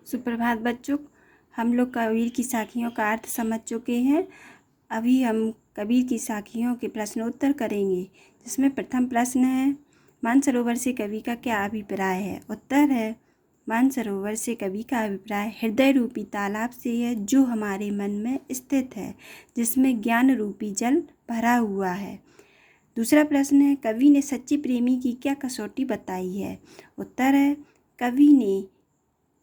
सुप्रभात बच्चों। हम लोग कबीर की साखियों का अर्थ समझ चुके हैं। अभी हम कबीर की साखियों के प्रश्नोत्तर करेंगे, जिसमें प्रथम प्रश्न है, मानसरोवर से कवि का क्या अभिप्राय है। उत्तर है, मानसरोवर से कवि का अभिप्राय हृदय रूपी तालाब से है, जो हमारे मन में स्थित है, जिसमें ज्ञान रूपी जल भरा हुआ है। दूसरा प्रश्न है, कवि ने सच्चे प्रेमी की क्या कसौटी बताई है। उत्तर है, कवि ने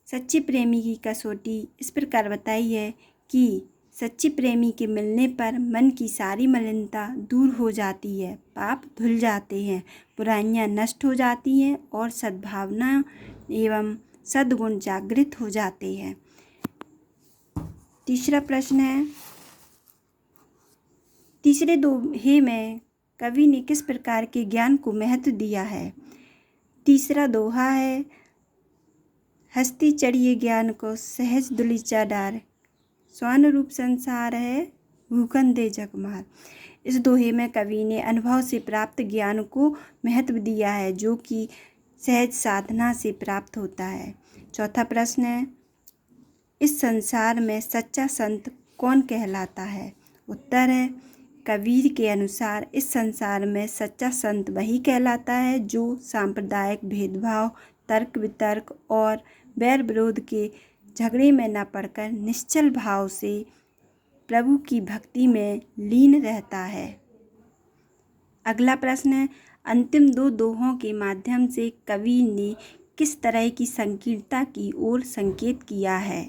सच्चे प्रेमी की कसौटी इस प्रकार बताई है कि सच्चे प्रेमी के मिलने पर मन की सारी मलिनता दूर हो जाती है, पाप धुल जाते हैं, बुराइयां नष्ट हो जाती हैं और सद्भावना एवं सद्गुण जागृत हो जाते हैं। तीसरा प्रश्न है, तीसरे दोहे में कवि ने किस प्रकार के ज्ञान को महत्व दिया है। तीसरा दोहा है, हस्ती चढ़िए ज्ञान को सहज दुलीचा डार, स्वर्ण रूप संसार है भूखन दे जगमार। इस दोहे में कवि ने अनुभव से प्राप्त ज्ञान को महत्व दिया है, जो कि सहज साधना से प्राप्त होता है। चौथा प्रश्न है, इस संसार में सच्चा संत कौन कहलाता है। उत्तर है, कबीर के अनुसार इस संसार में सच्चा संत वही कहलाता है जो सांप्रदायिक भेदभाव, तर्क वितर्क और वैर विरोध के झगड़े में न पड़कर निश्चल भाव से प्रभु की भक्ति में लीन रहता है। अगला प्रश्न है, अंतिम दो दोहों के माध्यम से कवि ने किस तरह की संकीर्णता की ओर संकेत किया है।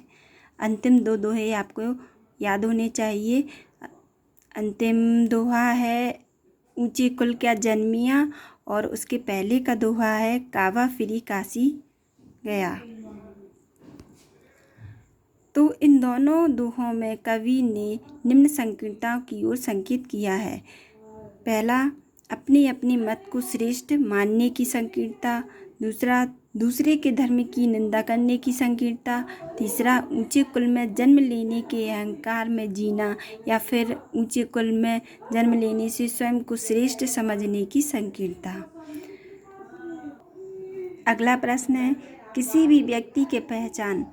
अंतिम दो दोहे आपको याद होने चाहिए। अंतिम दोहा है, ऊंचे कुल क्या जन्मिया, और उसके पहले का दोहा है, कावा फिरी काशी गया। तो इन दोनों दोहों में कवि ने निम्न संकीर्णताओं की ओर संकेत किया है। पहला, अपने अपने मत को श्रेष्ठ मानने की संकीर्णता। दूसरा, दूसरे के धर्म की निंदा करने की संकीर्णता। तीसरा, ऊंचे कुल में जन्म लेने के अहंकार में जीना, या फिर ऊंचे कुल में जन्म लेने से स्वयं को श्रेष्ठ समझने की संकीर्णता। अगला प्रश्न है, किसी भी व्यक्ति की पहचान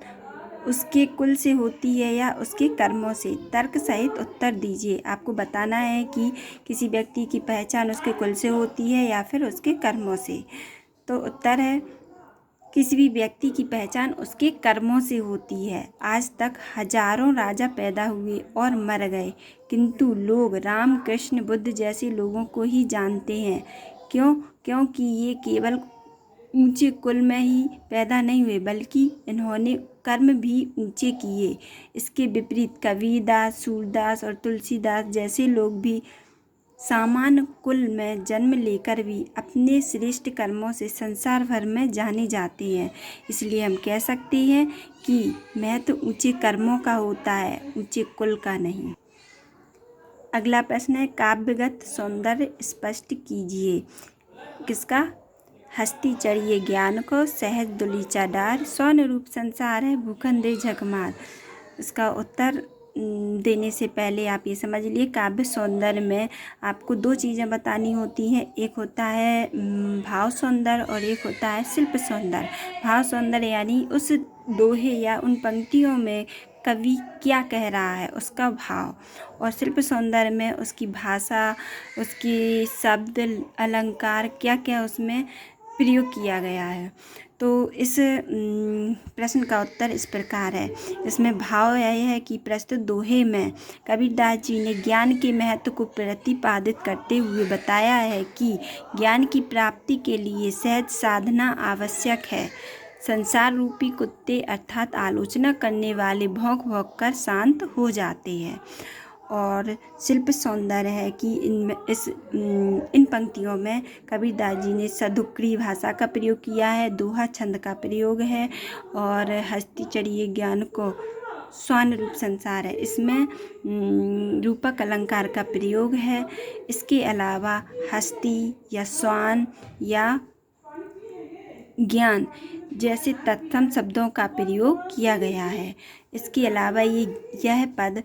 उसके कुल से होती है या उसके कर्मों से। तर्क सहित उत्तर दीजिए। आपको बताना है कि किसी व्यक्ति की पहचान उसके कुल से होती है या फिर उसके कर्मों से। तो उत्तर है, किसी भी व्यक्ति की पहचान उसके कर्मों से होती है। आज तक हजारों राजा पैदा हुए और मर गए, किंतु लोग राम, कृष्ण, बुद्ध जैसे लोगों को ही जानते हैं। क्यों? क्योंकि ये केवल ऊंचे कुल में ही पैदा नहीं हुए, बल्कि इन्होंने कर्म भी ऊंचे किए। इसके विपरीत कबीरदास, सूरदास और तुलसीदास जैसे लोग भी सामान्य कुल में जन्म लेकर भी अपने श्रेष्ठ कर्मों से संसार भर में जाने जाते हैं। इसलिए हम कह सकते हैं कि महत्व ऊंचे कर्मों का होता है, ऊंचे कुल का नहीं। अगला प्रश्न है, काव्यगत सौंदर्य स्पष्ट कीजिए। किसका? हस्ती चढ़िए ज्ञान को सहज दुलीचा डार, स्वर्ण रूप संसार है भूखन दे झकमार। इसका उत्तर देने से पहले आप ये समझ लिए, काव्य सौंदर्य में आपको दो चीज़ें बतानी होती हैं। एक होता है भाव सौंदर्य और एक होता है शिल्प सौंदर्य। भाव सौंदर्य यानी उस दोहे या उन पंक्तियों में कवि क्या कह रहा है, उसका भाव। और शिल्प सौंदर्य में उसकी भाषा, उसकी शब्द अलंकार क्या क्या उसमें प्रयोग किया गया है। तो इस प्रश्न का उत्तर इस प्रकार है। इसमें भाव यह है कि प्रस्तुत दोहे में कबीरदास जी ने ज्ञान के महत्व को प्रतिपादित करते हुए बताया है कि ज्ञान की प्राप्ति के लिए सहज साधना आवश्यक है। संसार रूपी कुत्ते अर्थात आलोचना करने वाले भौंक भौंक कर शांत हो जाते हैं। और शिल्प सौंदर्य है कि इन पंक्तियों में कबीरदास जी ने सदुक्री भाषा का प्रयोग किया है, दोहा छंद का प्रयोग है, और हस्ती चढ़िए ज्ञान को स्वर्ण रूप संसार है, इसमें रूपक अलंकार का प्रयोग है। इसके अलावा हस्ती या स्वर्ण या ज्ञान जैसे तत्सम शब्दों का प्रयोग किया गया है। इसके अलावा यह पद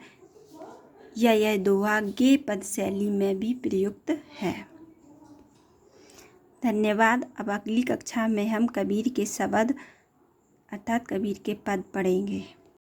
या यह दोहा गेय पद शैली में भी प्रयुक्त है। धन्यवाद। अब अगली कक्षा में हम कबीर के शब्द अर्थात कबीर के पद पढ़ेंगे।